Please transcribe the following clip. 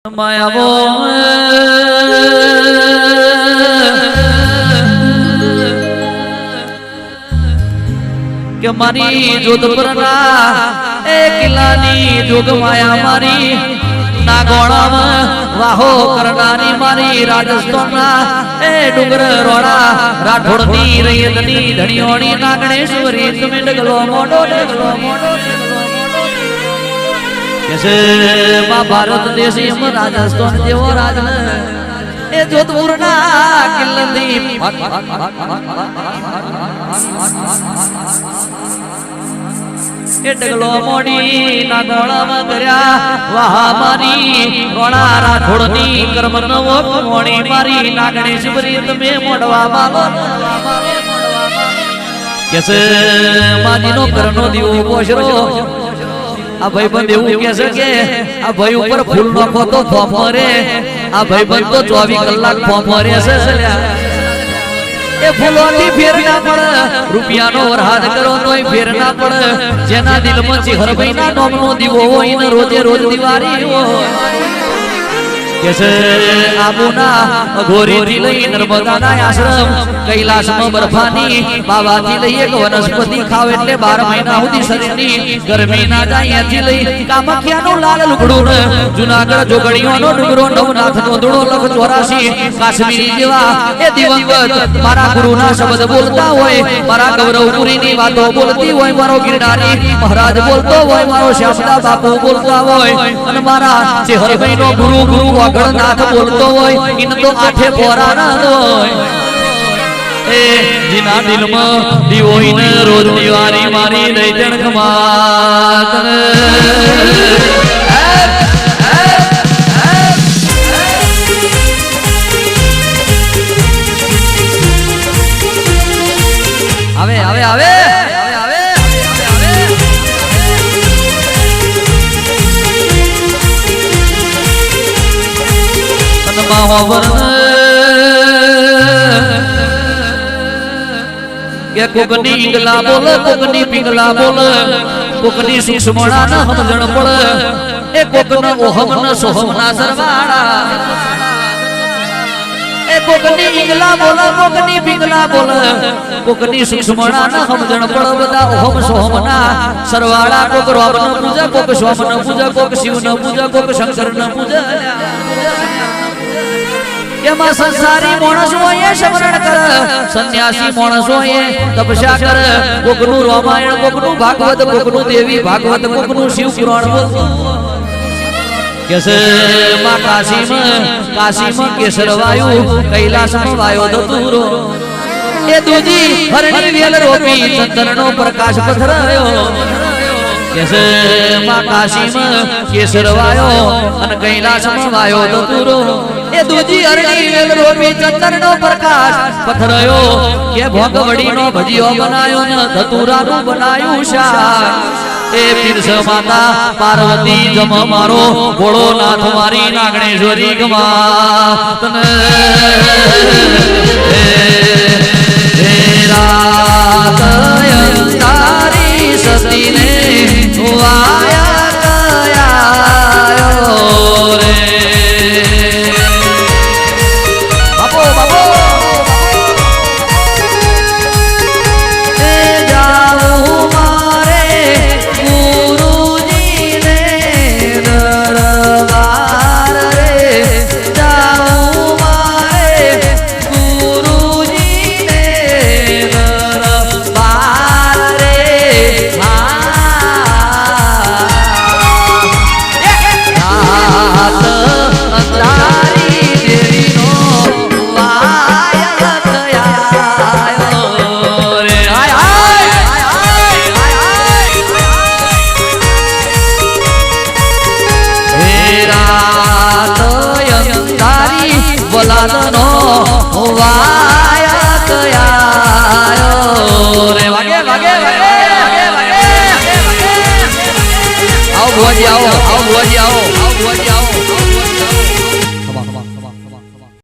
માયાવો કે મારી જોધપુરના એ કિલ્લાની જોગ માયા મારી નાગોણામાં વાહો કરનારી મારી રાજસ્થાનના એ ડુંગર રોડા રાઠોડની રૈયતની ધણીઓની નાગણેશ્વરી તમે ડગલો મોટો कैसे माँ भारत देशी हम राजस्थान जेवो राजन ए जोधपुर ना किल्लंदी ए डगलो मोडी ना गोळा में कर्या वाहा मारी रोणा राठोडनी कर्म नवो मोणी मारी नागणेश्वरी तमे मोडवा मालो कैसे माजी नो करनो दियो पोषरो आ भाई बंद એવું કહે છે કે આ ભાઈ ઉપર ફૂલ નાખો તો ફોર્મ મરે આ ભાઈ બંધ તો 24 કલાક ફોર્મ મરે છે એ ફૂલોથી ફેર ના પડે રૂપિયાનો વરહાદ કરો તોય ફેર ના પડે જેના દિલમાં ચિહરભાઈના નામનો દીવો હોય ને રોજે રોજ દિવાળી હોય कैसे आबुना घोरी थी लई नर्मदाना आश्रम कैलाश में बर्फानी बाबा थी लई एक वनस्पति खाव એટલે 12 મહિના સુધી શરીરની ગરમી ના જાય થી લઈ કામખ્યાનો લાલ લુગડું જુનાગઢ જોગણીઓનો ડુંગરો નવનાથનો ધૂળો લખ 84 કાશ્મીરી જેવા એ દિવંગત મારા ગુરુના શબ્દ બોલતા હોય મારા ગૌરવપુરીની વાતો બોલતી હોય મારો ગિરનારી મહારાજ બોલતો હોય મારો શ્યામદા બાપુ બોલતા હોય અને મારા ચેહરભાઈનો ગુરુ ગણનાથ બોલતો હોય ઇન તો આઠે પોરા ના હોય એ જીના દિલમાં દીવો ઇન રોજ દિવાળી મારી દઈ જણ કમાત આવે આવે આવે કે કોકની ઈંગલા બોલ કોકની પિંગલા બોલ કોકની સુષમણા ન સમજણ પડે એ કોકનો ઓહમ ન સોહમ ના સરવાળા એ કોકની ઈંગલા બોલ કોકની પિંગલા બોલ કોકની સુષમણા ન સમજણ પડે બધા ઓહમ સોહમ ના સરવાળા કોક રોમ ન પૂજા કોક સોમ ન પૂજા કોક શિવ ન પૂજા કોક શંકર ન પૂજા એમાં સંસારી માણસ હોય શમરણ કરે સંન્યાસી માણસ હોય તપસ્યા કરે કોકનું રામાયણ કોકનું ભાગવત કોકનું દેવી ભાગવત કોકનું શિવ પુરાણ કેસે માં કાશીમાં કેસર વાયુ કૈલાસમાં વાયો ધતુરો એ દૂજી હરણી વેલ રોપી ચંદનનો પ્રકાશ પથરાયો कैसे मां काशीમાં કેસર વાયો અને કૈલાસમાં વાયો ધતુરો એ દૂજી હરણી વેલ રોપી ચંદનનો પ્રકાશ પથરાયો કે ભોગવડીનો ભજીયો બનાયો ને ધતુરાનું બનાયું શાક એ પીરસ માતા પાર્વતી જમ મારો ભોળો નાથ મારી નાગણેશ્વરી ગમા તને હે રાત અંધારી સતીને વાયા કયાયો રે